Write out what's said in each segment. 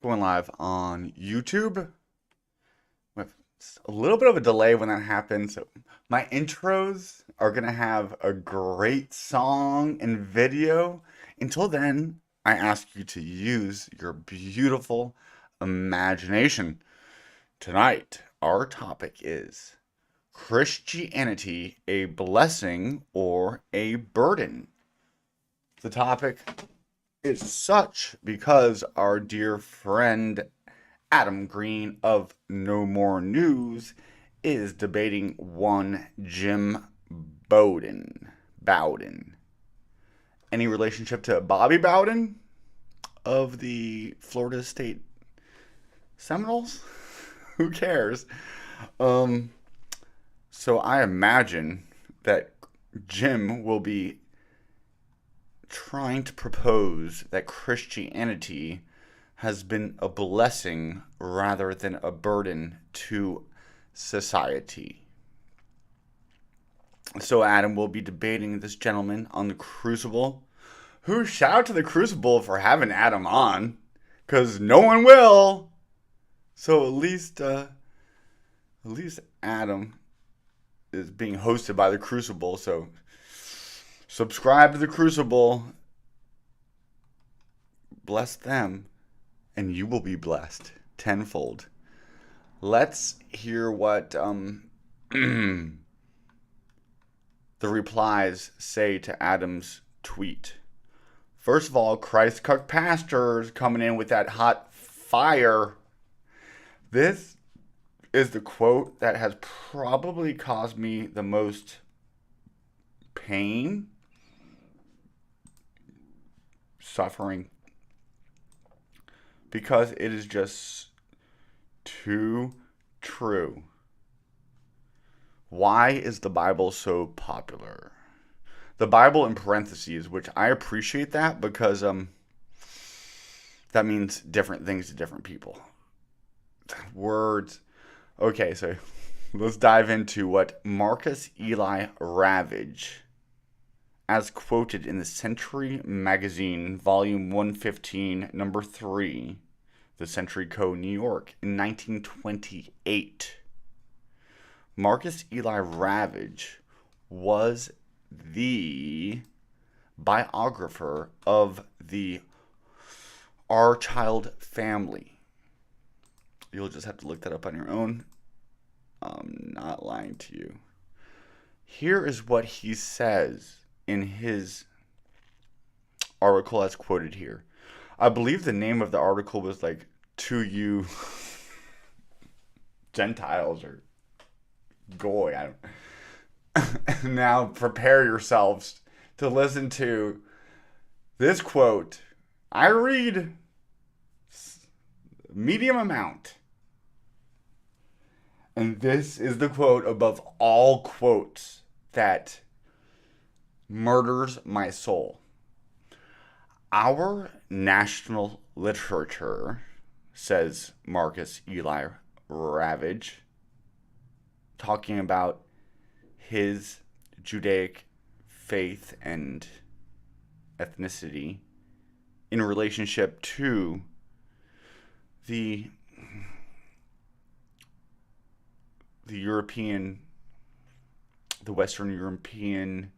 going live on YouTube with a little bit of a delay when that happens. So my intros are going to have a great song and video. Until then, I ask you to use your beautiful imagination. Tonight, our topic is Christianity a blessing or a burden? The topic is such because our dear friend Adam Green of No More News is debating one Jim Bowden. Any relationship to Bobby Bowden of the Florida State Seminoles? Who cares? Um, so I imagine that Jim will be trying to propose that Christianity has been a blessing rather than a burden to society. So Adam will be debating this gentleman on the Crucible. Who shout out to the Crucible for having Adam on, because no one will. So at least Adam is being hosted by the Crucible. So subscribe to the Crucible. Bless them, and you will be blessed tenfold. Let's hear what the replies say to Adam's tweet. First of all, Christ Cook Pastors coming in with that hot fire. This is the quote that has probably caused me the most pain, suffering, because it is just too true. Why is the Bible so popular? The Bible in parentheses, which I appreciate that because that means different things to different people. Words. Okay, so let's dive into what Marcus Eli Ravage, as quoted in the Century Magazine, Volume 115, Number 3, the Century Co., New York, in 1928. Marcus Eli Ravage was the biographer of the Our Child family. You'll just have to look that up on your own. I'm not lying to you. Here is what he says in his article as quoted here. I believe the name of the article was like "To You Gentiles" or "Goy." I don't. Now prepare yourselves to listen to this quote. I read medium amount. And this is the quote above all quotes that murders my soul. Our national literature, says Marcus Eli Ravage, talking about his Judaic faith and ethnicity in relationship to the European, the Western European,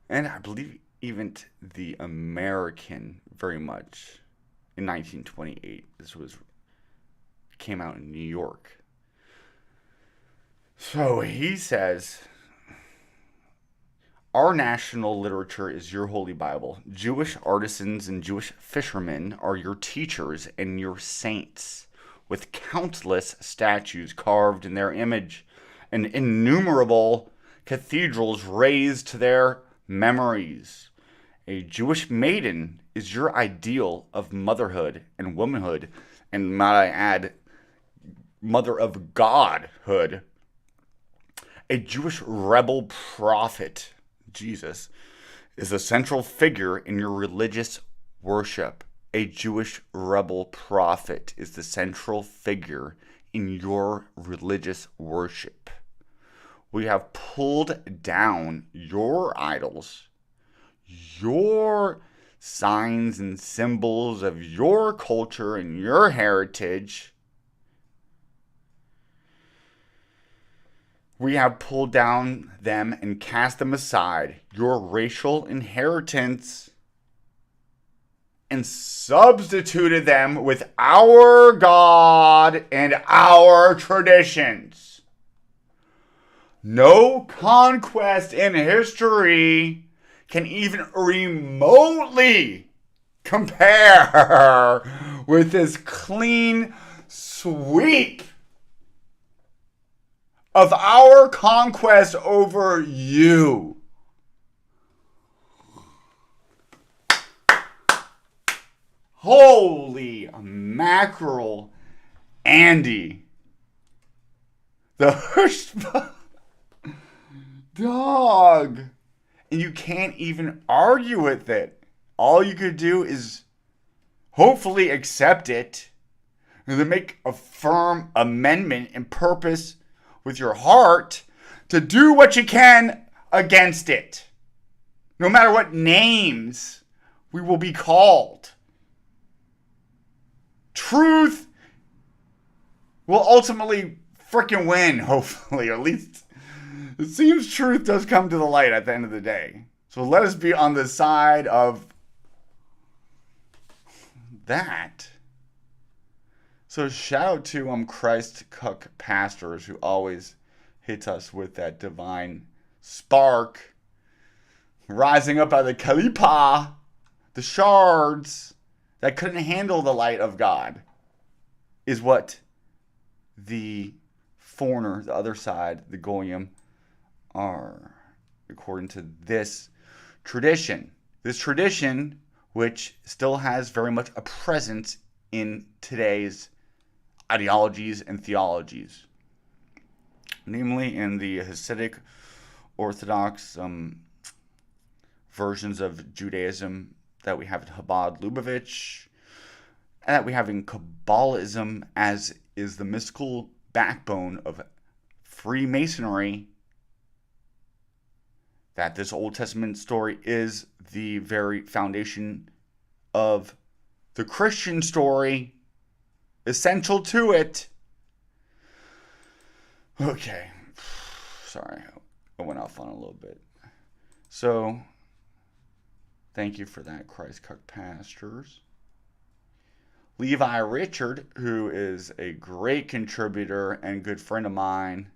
and I believe even the American very much in 1928. This came out in New York. So he says, our national literature is your holy Bible. Jewish artisans and Jewish fishermen are your teachers and your saints, with countless statues carved in their image and innumerable cathedrals raised to their memories. A Jewish maiden is your ideal of motherhood and womanhood, and might I add, mother of Godhood. A Jewish rebel prophet, Jesus, is a central figure in your religious worship. A Jewish rebel prophet is the central figure in your religious worship. We have pulled down your idols, your signs and symbols of your culture and your heritage, we have pulled down them and cast them aside, your racial inheritance, and substituted them with our God and our traditions. No conquest in history can even remotely compare with this clean sweep of our conquest over you. Holy mackerel, Andy. The chutzpah. Dog. And you can't even argue with it. All you could do is hopefully accept it and then make a firm amendment and purpose with your heart to do what you can against it. No matter what names we will be called. Truth will ultimately freaking win, hopefully. Or at least it seems truth does come to the light at the end of the day. So let us be on the side of that. So shout out to Christ Cuck pastors who always hit us with that divine spark rising up out of the Kalipa, the shards that couldn't handle the light of God, is what the foreigner, the other side, the Goyim, are, according to this tradition. This tradition, which still has very much a presence in today's ideologies and theologies, namely in the Hasidic Orthodox versions of Judaism that we have at Chabad Lubavitch, and that we have in Kabbalism, as is the mystical backbone of Freemasonry, that this Old Testament story is the very foundation of the Christian story, essential to it. Okay, sorry, I went off on a little bit. So, thank you for that, Christ Cuck pastors. Levi Richard, who is a great contributor and good friend of mine,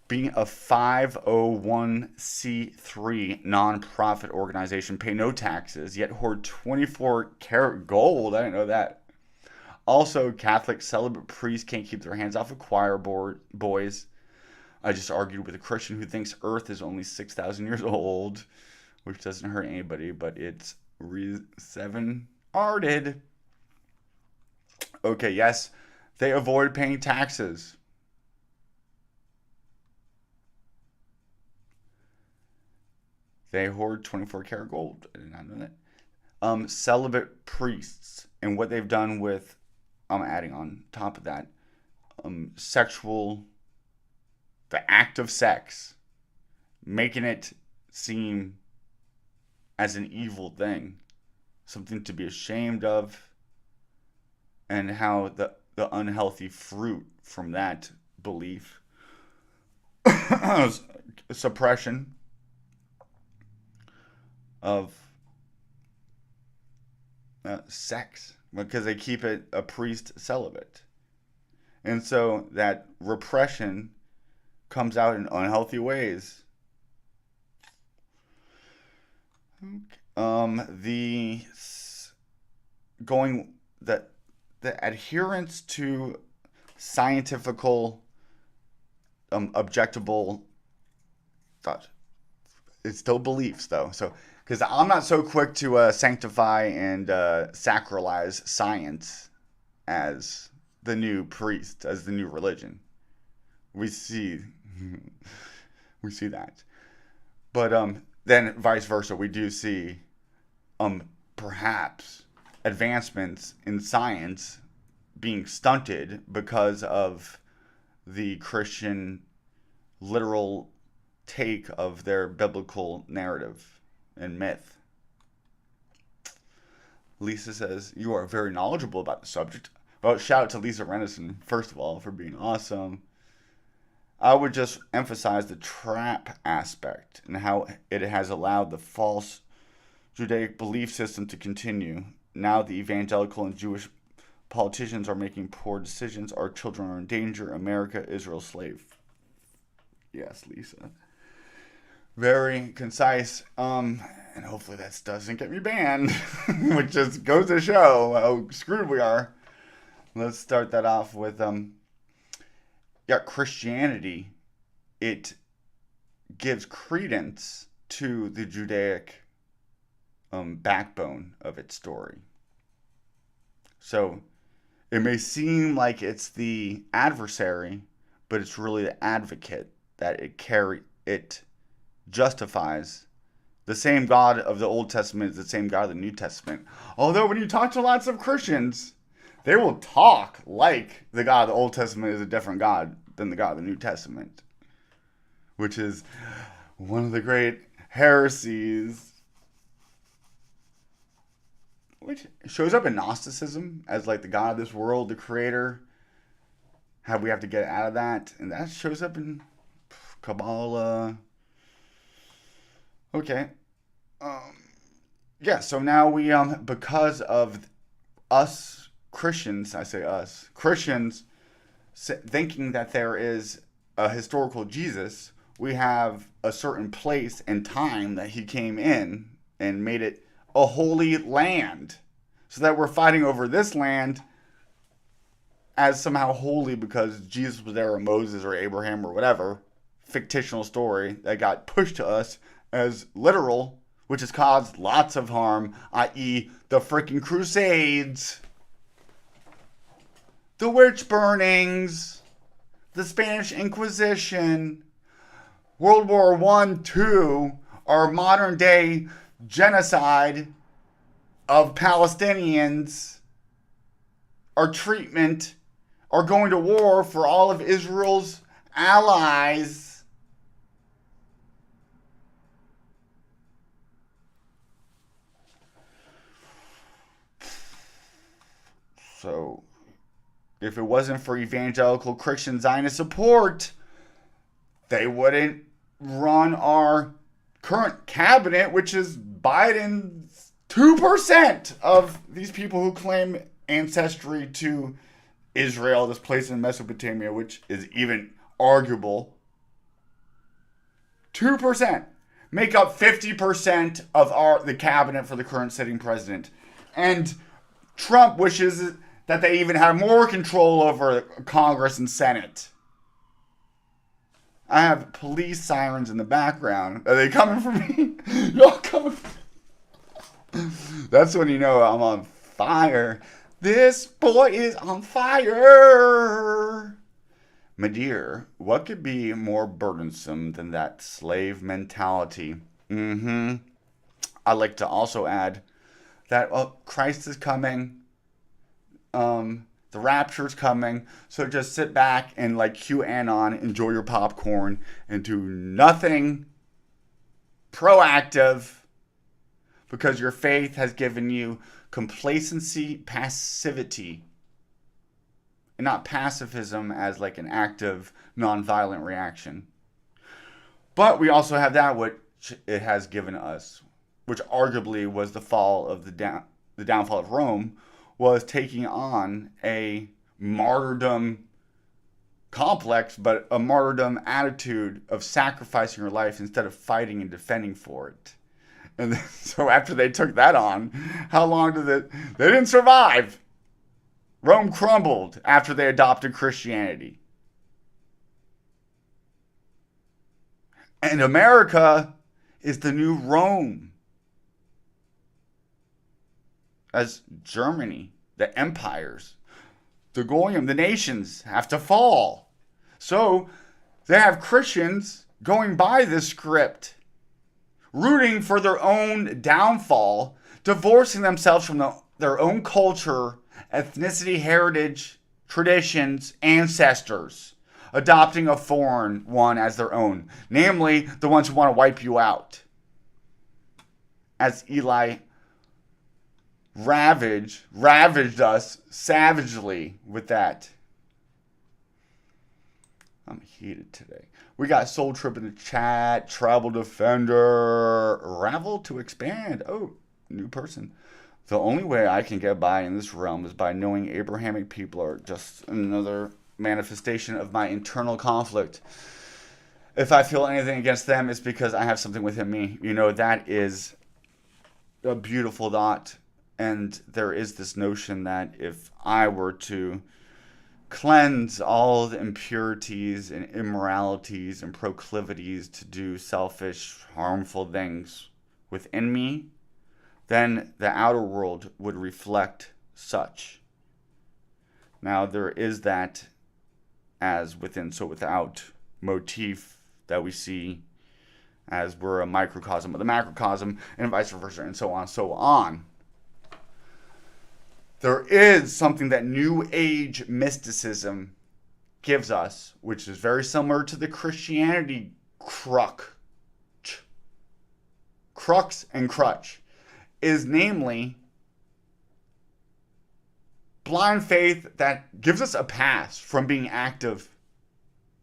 being a 501c3 nonprofit organization, pay no taxes, yet hoard 24 karat gold. I didn't know that. Also, Catholic celibate priests can't keep their hands off of choir boys. I just argued with a Christian who thinks Earth is only 6,000 years old, which doesn't hurt anybody, but it's seven-arted. Okay, yes, they avoid paying taxes. They hoard 24 karat gold. I did not know that. Celibate priests, and what they've done with, I'm adding on top of that, the act of sex, making it seem as an evil thing, something to be ashamed of, and how the unhealthy fruit from that belief, suppression of sex, because they keep a priest celibate. And so that repression comes out in unhealthy ways. The adherence to scientifical, objectable thought. It's still beliefs, though. So, because I'm not so quick to sanctify and sacralize science as the new priest, as the new religion. We see that. But then vice versa, we do see perhaps advancements in science being stunted because of the Christian literal take of their biblical narrative and myth. Lisa says, you are very knowledgeable about the subject. Well, shout out to Lisa Renison, first of all, for being awesome. I would just emphasize the trap aspect and how it has allowed the false Judaic belief system to continue. Now the evangelical and Jewish politicians are making poor decisions. Our children are in danger. America, Israel, slave. Yes, Lisa. Very concise. And hopefully that doesn't get me banned, which just goes to show how screwed we are. Let's start that off with Christianity. It gives credence to the Judaic backbone of its story. So it may seem like it's the adversary, but it's really the advocate that it justifies. The same God of the Old Testament is the same God of the New Testament. Although when you talk to lots of Christians, they will talk like the God of the Old Testament is a different God than the God of the New Testament, which is one of the great heresies, which shows up in Gnosticism as like the God of this world, the creator. How we have to get out of that. And that shows up in Kabbalah. Okay. So now we, because of us Christians, I say us, Christians thinking that there is a historical Jesus, we have a certain place and time that he came in and made it a holy land. So that we're fighting over this land as somehow holy because Jesus was there or Moses or Abraham or whatever fictional story that got pushed to us as literal, which has caused lots of harm, i.e. the freaking Crusades, the witch burnings, the Spanish Inquisition, World War I, II, our modern day genocide of Palestinians, our treatment, our going to war for all of Israel's allies. So, if it wasn't for evangelical Christian Zionist support, they wouldn't run our current cabinet, which is Biden's 2% of these people who claim ancestry to Israel, this place in Mesopotamia, which is even arguable. 2% make up 50% of the cabinet for the current sitting president. And Trump wishes that they even had more control over Congress and Senate. I have police sirens in the background. Are they coming for me? Y'all coming? That's when you know I'm on fire. This boy is on fire. My dear, what could be more burdensome than that slave mentality? I'd like to also add that Christ is coming. The rapture's coming. So just sit back and like QAnon, enjoy your popcorn, and do nothing proactive because your faith has given you complacency, passivity, and not pacifism as like an active, nonviolent reaction. But we also have that which it has given us, which arguably was the fall of the downfall of Rome, was taking on a martyrdom complex, but a martyrdom attitude of sacrificing your life instead of fighting and defending for it. And then, so after they took that on, how long did it? They didn't survive. Rome crumbled after they adopted Christianity. And America is the new Rome. As Germany, the empires, the Goyim, the nations have to fall. So they have Christians going by this script, rooting for their own downfall, divorcing themselves from their own culture, ethnicity, heritage, traditions, ancestors, adopting a foreign one as their own, namely the ones who want to wipe you out. As Eli ravaged us savagely with that. I'm heated today. We got Soul Trip in the chat. Tribal Defender. Ravel to expand. Oh, new person. The only way I can get by in this realm is by knowing Abrahamic people are just another manifestation of my internal conflict. If I feel anything against them, it's because I have something within me. You know, that is a beautiful thought. And there is this notion that if I were to cleanse all the impurities and immoralities and proclivities to do selfish, harmful things within me, then the outer world would reflect such. Now, there is that as within, so without motif that we see as we're a microcosm of the macrocosm, and vice versa, and so on and so on. There is something that New Age mysticism gives us, which is very similar to the Christianity crux and crutch, is namely blind faith that gives us a pass from being active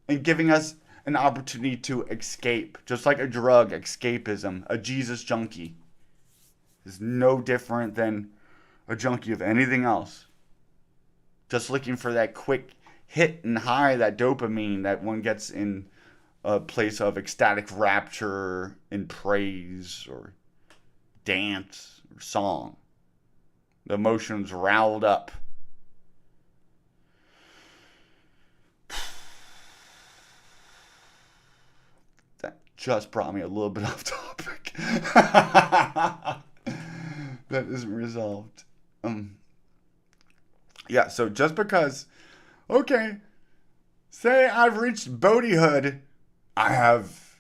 and giving us an opportunity to escape, just like a drug, escapism. A Jesus junkie is no different than a junkie of anything else. Just looking for that quick hit and high, that dopamine that one gets in a place of ecstatic rapture and praise or dance or song. The emotions riled up. That just brought me a little bit off topic. That isn't resolved. Yeah, so just because, okay, say I've reached Bodhihood, I have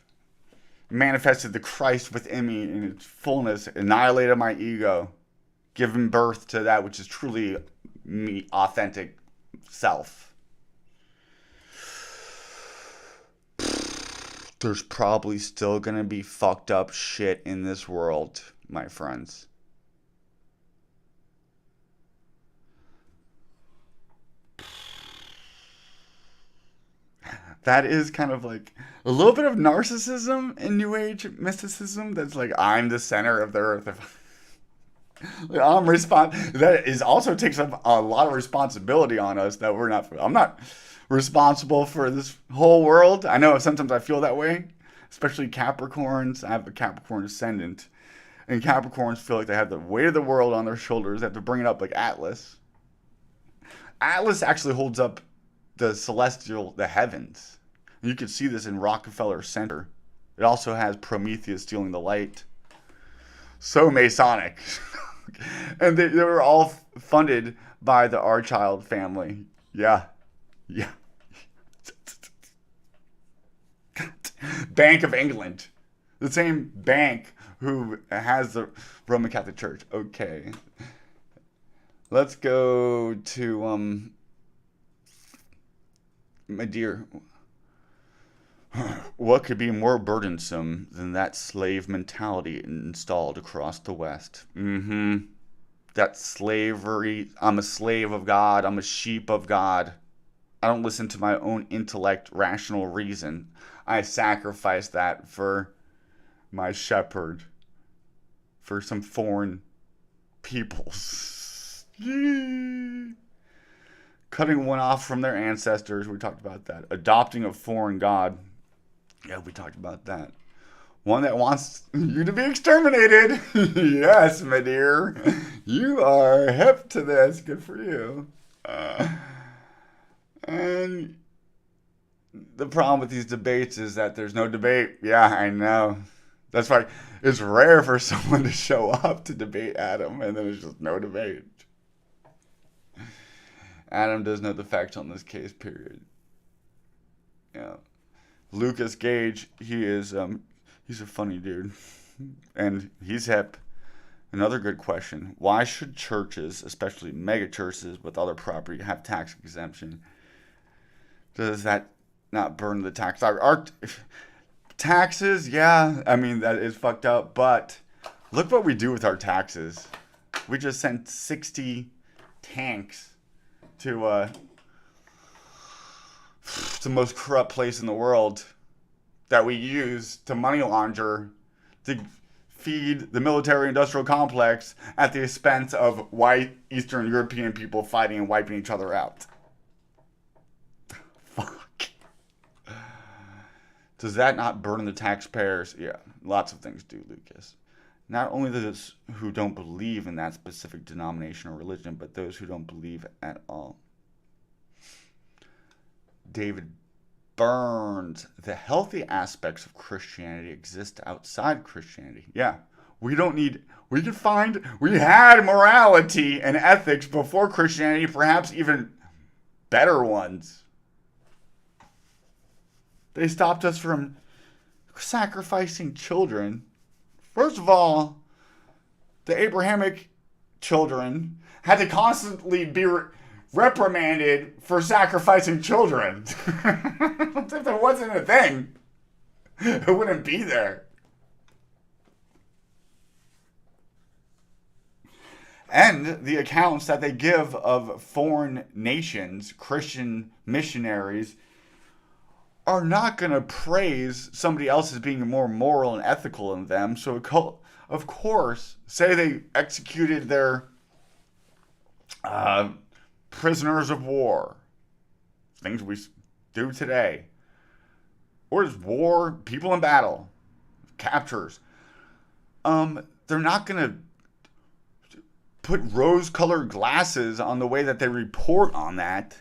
manifested the Christ within me in its fullness, annihilated my ego, given birth to that which is truly me, authentic self. There's probably still gonna be fucked up shit in this world, my friends. That is kind of like a little bit of narcissism in New Age mysticism. That's like, I'm the center of the earth. That is also takes up a lot of responsibility on us that we're not. I'm not responsible for this whole world. I know sometimes I feel that way, especially Capricorns. I have a Capricorn ascendant, and Capricorns feel like they have the weight of the world on their shoulders. They have to bring it up like Atlas. Atlas actually holds up the heavens. You can see this in Rockefeller Center. It also has Prometheus stealing the light. So Masonic. And they were all funded by the Archild family. Yeah. Bank of England. The same bank who has the Roman Catholic Church. Okay. Let's go to, my dear, what could be more burdensome than that slave mentality installed across the West? That slavery. I'm a slave of God. I'm a sheep of God. I don't listen to my own intellect, rational reason. I sacrifice that for my shepherd, for some foreign peoples. Cutting one off from their ancestors. We talked about that. Adopting a foreign god. Yeah, we talked about that. One that wants you to be exterminated. Yes, my dear. You are hip to this. Good for you. And the problem with these debates is that there's no debate. Yeah, I know. That's why it's rare for someone to show up to debate Adam, and then there's just no debate. Adam does know the facts on this case, period. Yeah. Lucas Gage, he's a funny dude. And he's hip. Another good question. Why should churches, especially mega churches with other property, have tax exemption? Does that not burn the tax? Our taxes, yeah, I mean, that is fucked up. But look what we do with our taxes. We just sent 60 tanks to the most corrupt place in the world that we use to money launder to feed the military-industrial complex at the expense of white Eastern European people fighting and wiping each other out. Fuck. Does that not burden the taxpayers? Yeah, lots of things do, Lucas. Not only those who don't believe in that specific denomination or religion, but those who don't believe at all. David Burns. The healthy aspects of Christianity exist outside Christianity. Yeah, we had morality and ethics before Christianity, perhaps even better ones. They stopped us from sacrificing children. First of all, the Abrahamic children had to constantly be reprimanded for sacrificing children. If there wasn't a thing, it wouldn't be there. And the accounts that they give of foreign nations, Christian missionaries, are not going to praise somebody else as being more moral and ethical than them. So, of course, say they executed their prisoners of war, things we do today, or is war, people in battle, captures. They're not going to put rose-colored glasses on the way that they report on that.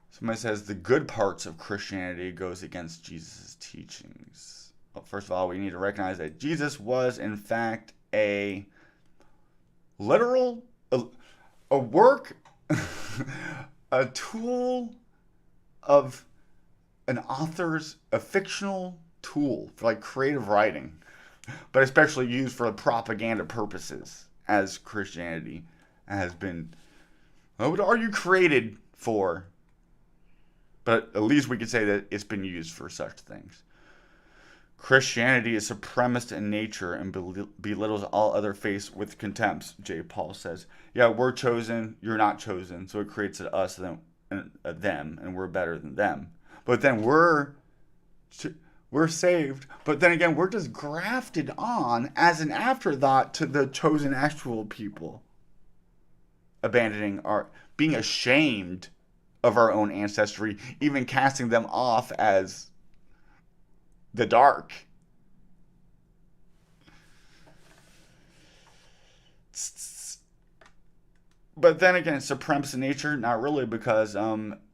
Somebody says the good parts of Christianity goes against Jesus' teachings. Well, first of all, we need to recognize that Jesus was, in fact, a literal, a work, a tool of an author's, a fictional tool for like creative writing, but especially used for propaganda purposes, as Christianity has been, I would argue, created for. But at least we could say that it's been used for such things. Christianity is supremacist in nature and belittles all other faiths with contempt, J. Paul says. Yeah, we're chosen, you're not chosen, so it creates an us and a them, and we're better than them. But then we're saved, but then again, we're just grafted on as an afterthought to the chosen actual people. Being ashamed of our own ancestry, even casting them off as the dark. But then again, supremacist nature, not really, because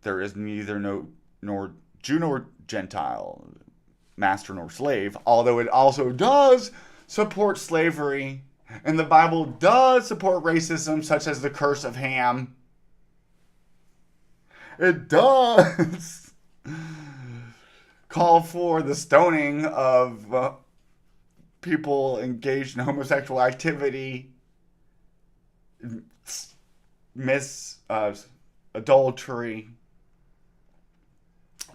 there is neither nor Jew nor Gentile, master nor slave, although it also does support slavery, and the Bible does support racism, such as the curse of Ham. It does call for the stoning of people engaged in homosexual activity, adultery.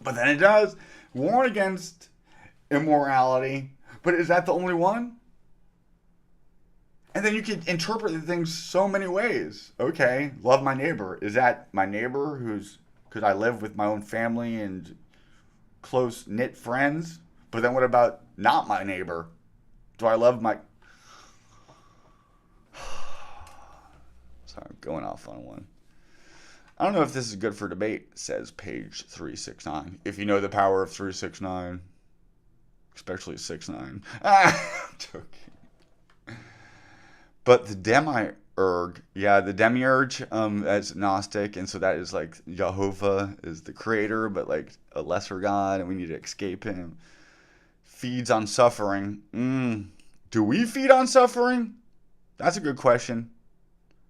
But then it does warn against immorality. But is that the only one? And then you can interpret the things so many ways. Okay, love my neighbor. Is that my neighbor because I live with my own family and close-knit friends? But then what about not my neighbor? Do I love my... Sorry, I'm going off on one. I don't know if this is good for debate, says page 369. If you know the power of 369, especially 69. I'm joking. But the demiurge, as Gnostic, and so that is like Jehovah is the creator, but like a lesser god, and we need to escape him. Feeds on suffering. Do we feed on suffering? That's a good question.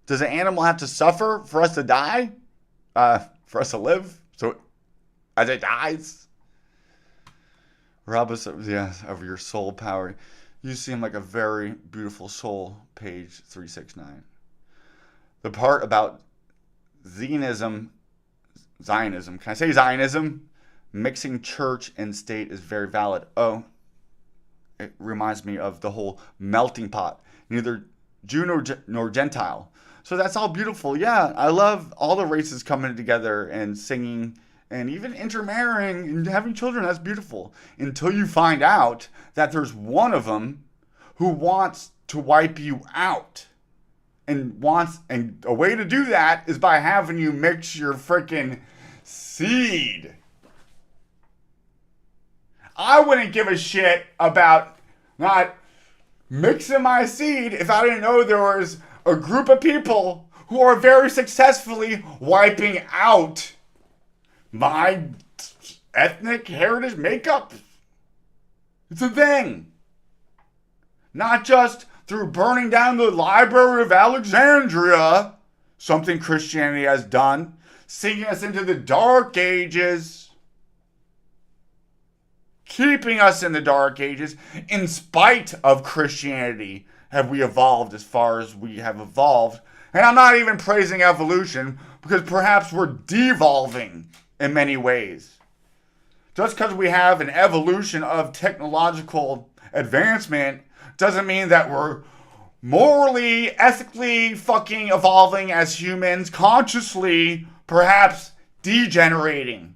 Does an animal have to suffer for us to die? For us to live? So as it dies? Rob us of your soul power. You seem like a very beautiful soul, page 369. The part about Zionism, can I say Zionism? Mixing church and state is very valid. Oh, it reminds me of the whole melting pot, neither Jew nor Gentile. So that's all beautiful. Yeah, I love all the races coming together and singing and even intermarrying and having children. That's beautiful. Until you find out that there's one of them who wants to wipe you out. And a way to do that is by having you mix your freaking seed. I wouldn't give a shit about not mixing my seed if I didn't know there was a group of people who are very successfully wiping out my ethnic heritage makeup. It's a thing. Not just through burning down the Library of Alexandria, something Christianity has done, sinking us into the Dark Ages, keeping us in the Dark Ages. In spite of Christianity, have we evolved as far as we have evolved. And I'm not even praising evolution, because perhaps we're devolving in many ways. Just because we have an evolution of technological advancement doesn't mean that we're morally, ethically fucking evolving as humans, consciously, perhaps degenerating.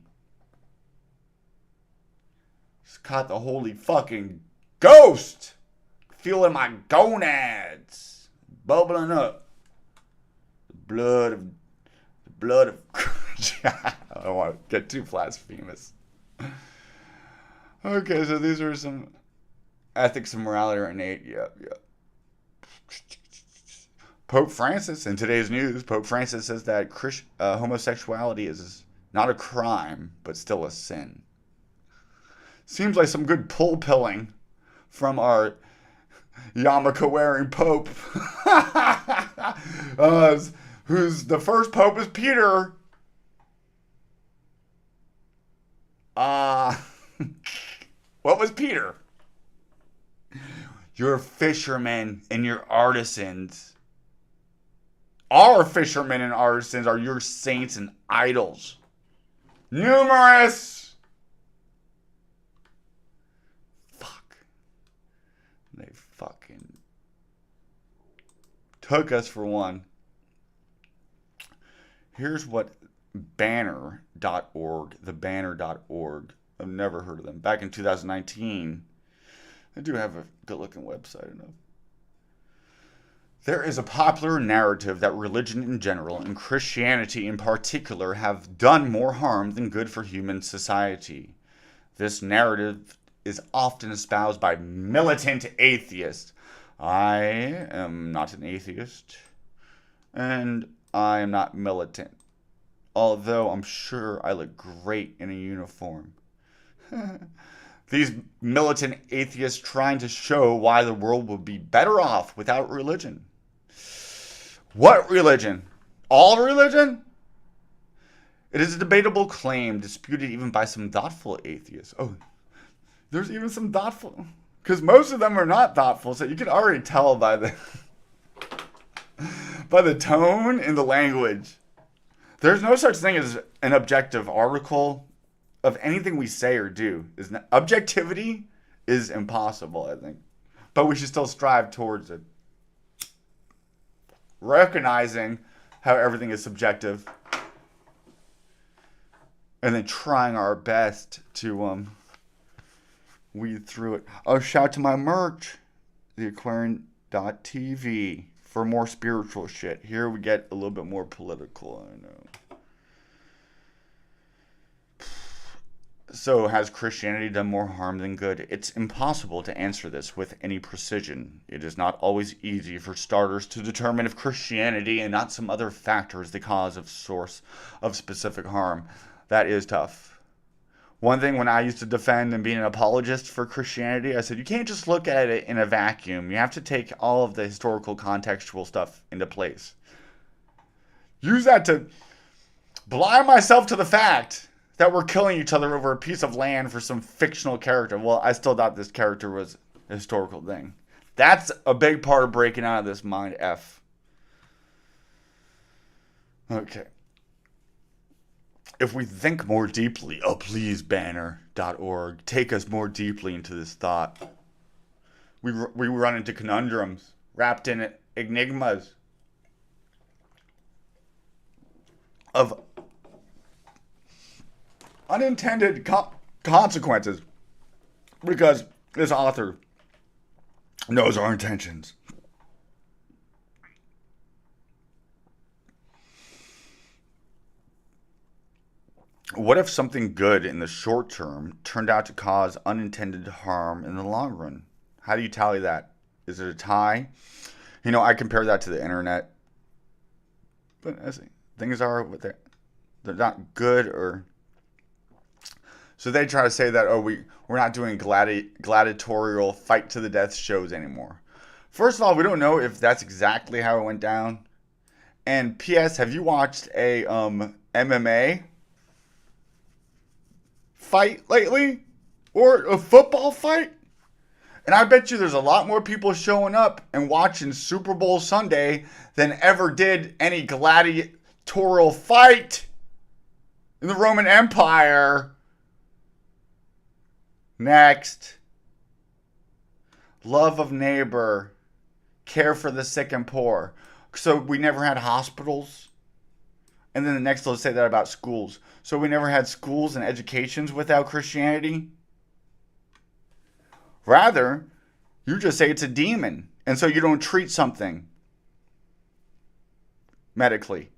Just caught the holy fucking ghost. Feeling my gonads bubbling up. The blood of I don't want to get too blasphemous. Okay, so these are some ethics and morality are innate. Yep. Pope Francis, in today's news, Pope Francis says that homosexuality is not a crime, but still a sin. Seems like some good pilling from our yarmulke-wearing Pope. Who's the first Pope is Peter. What was Peter? Your fishermen and your artisans. Our fishermen and artisans are your saints and idols. Numerous. Fuck. They fucking took us for one. Here's what banner.org, thebanner.org, I've never heard of them. Back in 2019, they do have a good-looking website enough. There is a popular narrative that religion in general and Christianity in particular have done more harm than good for human society. This narrative is often espoused by militant atheists. I am not an atheist, and I am not militant, although I'm sure I look great in a uniform. These militant atheists trying to show why the world would be better off without religion. What religion? All religion? It is a debatable claim, disputed even by some thoughtful atheists. Oh, there's even some thoughtful, because most of them are not thoughtful, so you can already tell by the by the tone and the language. There's no such thing as an objective article of anything we say or do. Objectivity is impossible, I think. But we should still strive towards it. Recognizing how everything is subjective. And then trying our best to weed through it. Oh, shout out to my merch. TheAquarian.tv for more spiritual shit. Here we get a little bit more political, I know. So, has Christianity done more harm than good? It's impossible to answer this with any precision. It is not always easy, for starters, to determine if Christianity and not some other factor is the cause of source of specific harm. That is tough. One thing when I used to defend and be an apologist for Christianity, I said, you can't just look at it in a vacuum. You have to take all of the historical contextual stuff into place. Use that to blind myself to the fact that we're killing each other over a piece of land for some fictional character. Well, I still thought this character was a historical thing. That's a big part of breaking out of this mind F. Okay. If we think more deeply, oh please, banner.org, take us more deeply into this thought. we run into conundrums wrapped in enigmas of unintended consequences because this author knows our intentions. What if something good in the short term turned out to cause unintended harm in the long run? How do you tally that? Is it a tie? I compare that to the internet. But as things are, they're not good or. So they try to say that, we're not doing gladiatorial fight to the death shows anymore. First of all, we don't know if that's exactly how it went down. And P.S., have you watched a MMA fight lately? Or a football fight? And I bet you there's a lot more people showing up and watching Super Bowl Sunday than ever did any gladiatorial fight in the Roman Empire. Next. Love of neighbor. Care for the sick and poor. So we never had hospitals. And then the next, let's say that about schools. So we never had schools and educations without Christianity. Rather, you just say it's a demon. And so you don't treat something medically.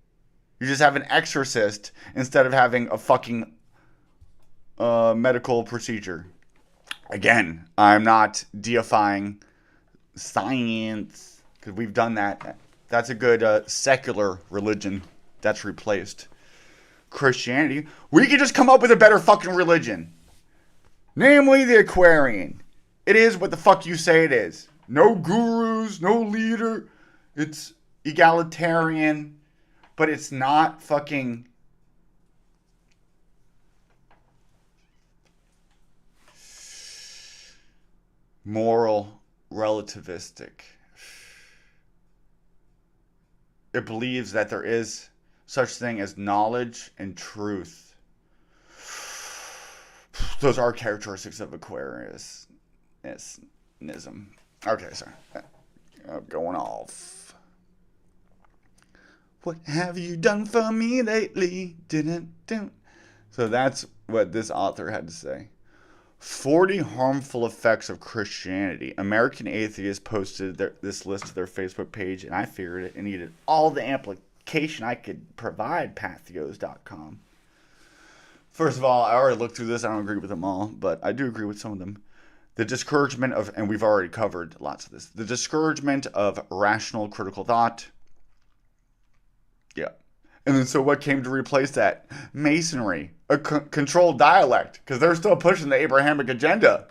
You just have an exorcist instead of having a fucking medical procedure. Again, I'm not deifying science because we've done that. That's a good secular religion that's replaced Christianity. We could just come up with a better fucking religion. Namely, the Aquarian. It is what the fuck you say it is. No gurus, no leader. It's egalitarian, but it's not fucking moral relativistic. It believes that there is such thing as knowledge and truth. Those are characteristics of Aquarianism. Okay, sorry. Going off. What have you done for me lately? So that's what this author had to say. 40 harmful effects of Christianity. American Atheists posted this list to their Facebook page, and I figured it needed all the amplification I could provide, Patheos.com. First of all, I already looked through this. I don't agree with them all, but I do agree with some of them. The discouragement of, and we've already covered lots of this, the discouragement of rational critical thought. Yeah. And then so what came to replace that? Masonry. A controlled dialect. Because they're still pushing the Abrahamic agenda.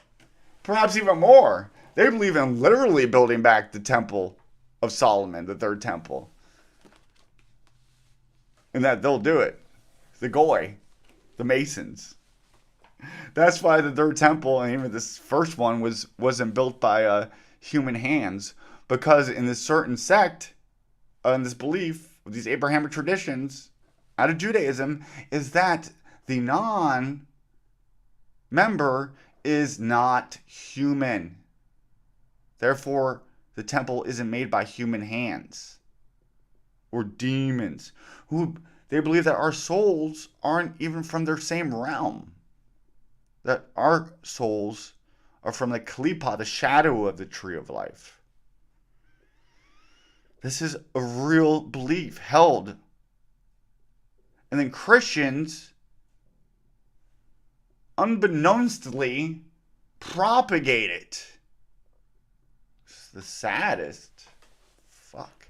Perhaps even more. They believe in literally building back the Temple of Solomon, the third temple. And that they'll do it. The Goy. The Masons. That's why the third temple, and even this first one, wasn't built by human hands. Because in this certain sect, in this belief, these Abrahamic traditions out of Judaism, is that the non-member is not human. Therefore, the temple isn't made by human hands or demons. They believe that our souls aren't even from their same realm. That our souls are from the Kalipa, the shadow of the tree of life. This is a real belief held. And then Christians, unbeknownstly, propagate it. It's the saddest. Fuck.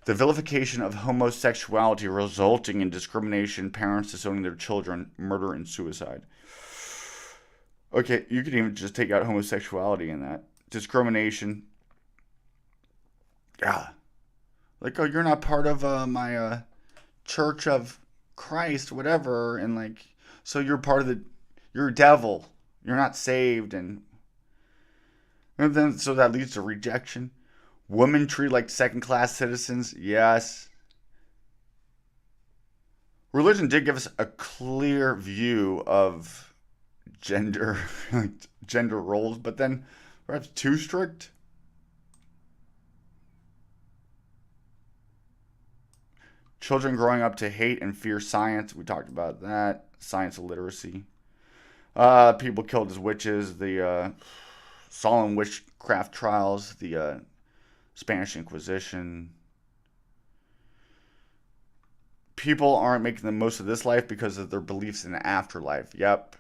The vilification of homosexuality resulting in discrimination, parents disowning their children, murder, and suicide. Okay, you could even just take out homosexuality in that. Discrimination. Yeah. Like, oh, you're not part of my Church of Christ, whatever, and like, so you're part of you're a devil. You're not saved, and then so that leads to rejection. Women treated like second-class citizens. Yes. Religion did give us a clear view of gender roles, but then Perhaps too strict? Children growing up to hate and fear science. We talked about that. Science illiteracy. People killed as witches. The solemn witchcraft trials. The Spanish Inquisition. People aren't making the most of this life because of their beliefs in the afterlife. Yep.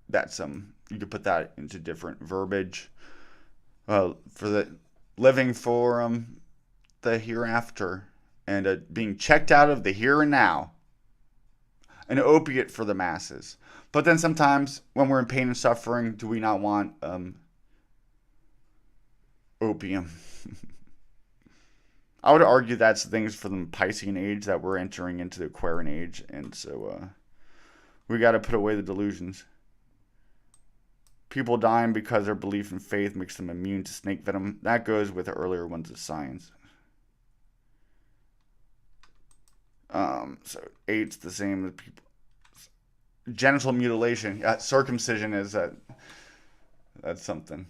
That's you could put that into different verbiage. For the living for the hereafter and being checked out of the here and now. An opiate for the masses. But then sometimes when we're in pain and suffering, do we not want opium? I would argue that's things for the Piscean age that we're entering into the Aquarian age. And so we got to put away the delusions. People dying because their belief in faith makes them immune to snake venom. That goes with the earlier ones of science. So 8's the same as people. Genital mutilation. Yeah, circumcision is that's something.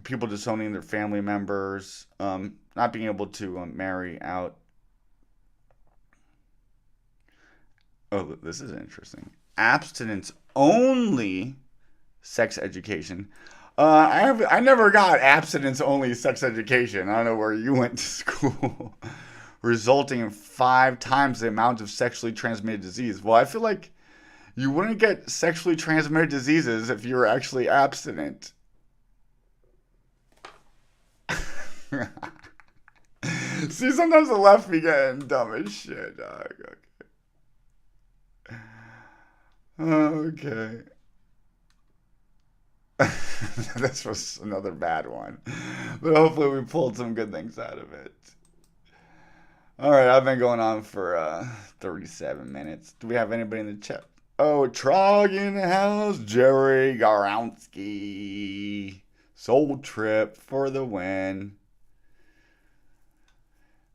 People disowning their family members. Not being able to marry out. Oh, this is interesting. Abstinence only sex education. I never got abstinence only sex education. I don't know where you went to school. Resulting in 5 times the amount of sexually transmitted disease. Well, I feel like you wouldn't get sexually transmitted diseases if you were actually abstinent. See, sometimes the left be getting dumb as shit, dog. Okay. This was another bad one. But hopefully we pulled some good things out of it. Alright, I've been going on for 37 minutes. Do we have anybody in the chat? Oh, Trog in the house. Jerry Garowski. Soul Trip for the win.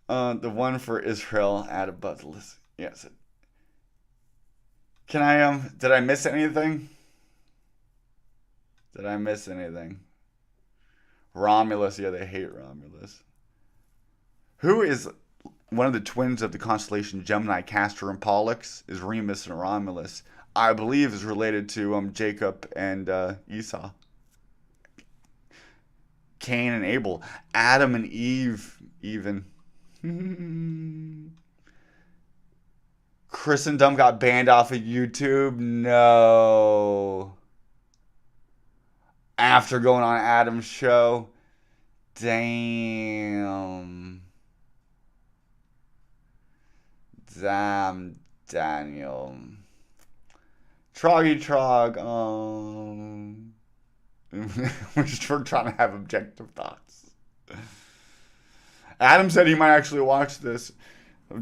The one for Israel add above the list. Yes. Can I did I miss anything? Did I miss anything? Romulus, yeah, they hate Romulus. Who is one of the twins of the constellation Gemini, Castor, and Pollux? Is Remus and Romulus. I believe is related to Jacob and Esau. Cain and Abel. Adam and Eve, even. Christendom got banned off of YouTube? No. After going on Adam's show? Damn. Damn, Daniel. Troggy Trog. We're trying to have objective thoughts. Adam said he might actually watch this.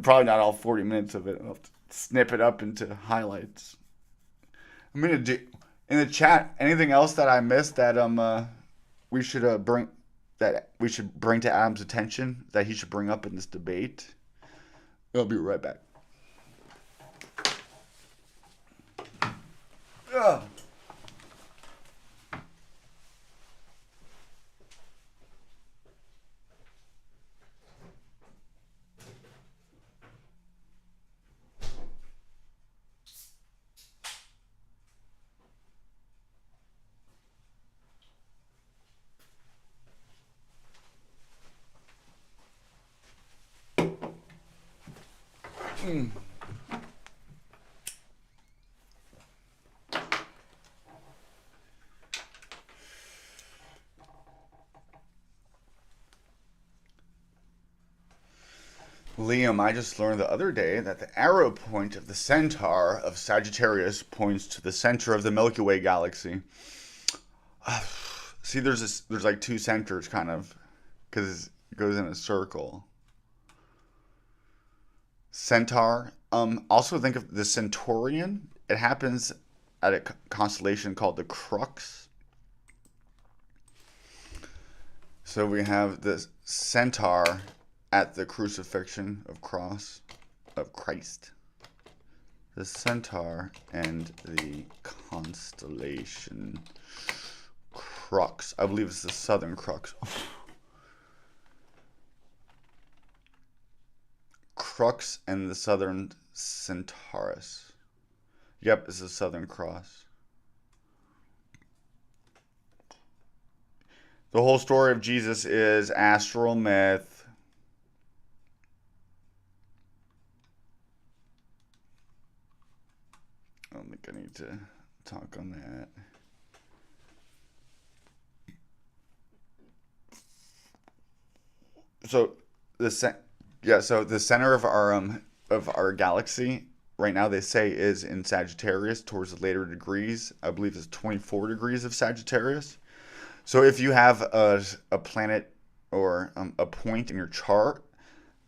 Probably not all 40 minutes of it. I'll have to snip it up into highlights. I'm gonna do in the chat anything else that I missed that we should bring to Adam's attention that he should bring up in this debate. I'll be right back. Ugh. Liam, I just learned the other day that the arrow point of the centaur of Sagittarius points to the center of the Milky Way galaxy. See, there's like 2 centers, kind of, because it goes in a circle. Centaur. Also think of the Centaurian. It happens at a constellation called the Crux. So we have the centaur at the crucifixion of Christ. The centaur and the constellation Crux. I believe it's the Southern Crux. Crux and the Southern Centaurus. Yep, it's the Southern Cross. The whole story of Jesus is astral myth. I don't think I need to talk on that. So the center of our galaxy right now, they say, is in Sagittarius towards the later degrees. I believe it's 24 degrees of Sagittarius. So if you have a planet or a point in your chart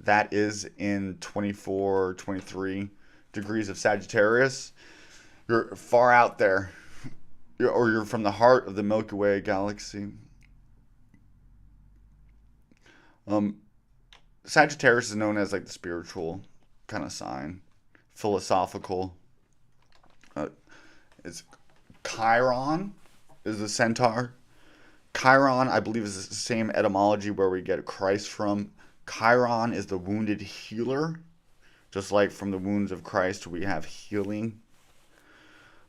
that is in 24, 23 degrees of Sagittarius, you're far out there. You're from the heart of the Milky Way galaxy. Sagittarius is known as like the spiritual kind of sign, philosophical. It's Chiron is the centaur. Chiron, I believe, is the same etymology where we get Christ from. Chiron is the wounded healer. Just like from the wounds of Christ, we have healing.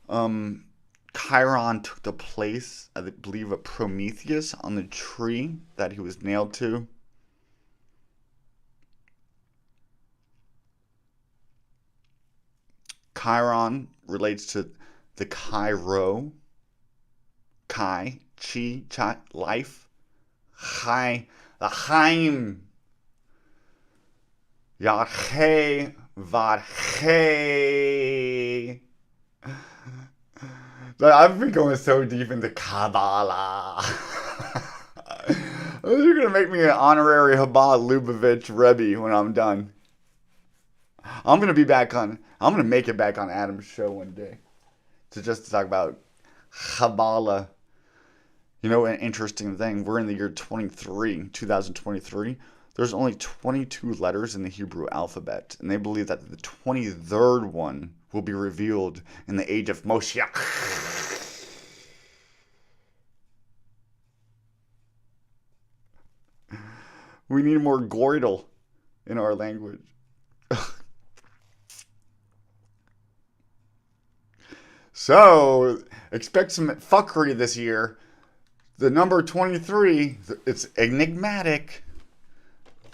Chiron took the place, I believe, of Prometheus on the tree that he was nailed to. Chiron relates to the Chi-Rho. Chi, life. Chai, the Chaim. Yahé, Vadhe. I've been going so deep into Kabbalah. You're going to make me an honorary Chabad Lubavitch Rebbe when I'm done. I'm going to make it back on Adam's show one day to talk about Kabbalah. You know, an interesting thing, we're in the year 2023. There's only 22 letters in the Hebrew alphabet, and they believe that the 23rd one will be revealed in the age of Moshiach. We need more goidel in our language. So, expect some fuckery this year. The number 23, it's enigmatic.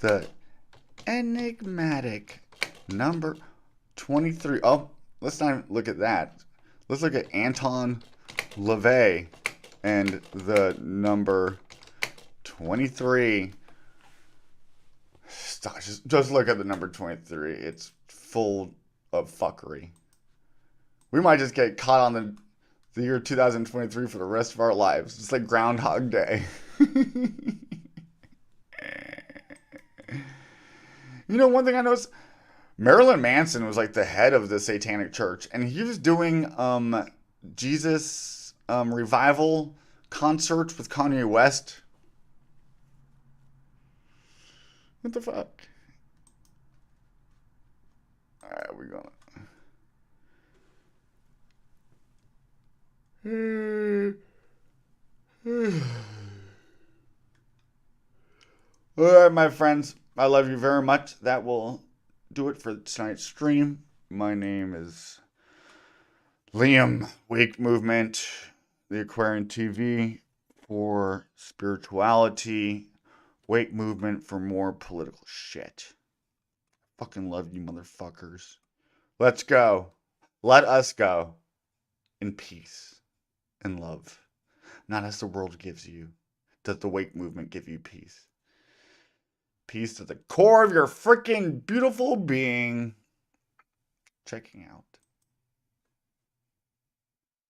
The enigmatic number 23. Oh, let's not look at that. Let's look at Anton LaVey and the number 23. Stop, just look at the number 23. It's full of fuckery. We might just get caught on the year 2023 for the rest of our lives. It's like Groundhog Day. You know, one thing I noticed, Marilyn Manson was like the head of the Satanic Church, and he was doing Jesus revival concerts with Kanye West. What the fuck? All right, we're going. All right, my friends, I love you very much. That will do it for tonight's stream. My name is Liam, Wake Movement, the Aquarian TV for spirituality, Wake Movement for more political shit. Fucking love you, motherfuckers. Let's go. Let us go in peace and love. Not as the world gives you. Does the Wake Movement give you peace? Peace to the core of your freaking beautiful being. Checking out.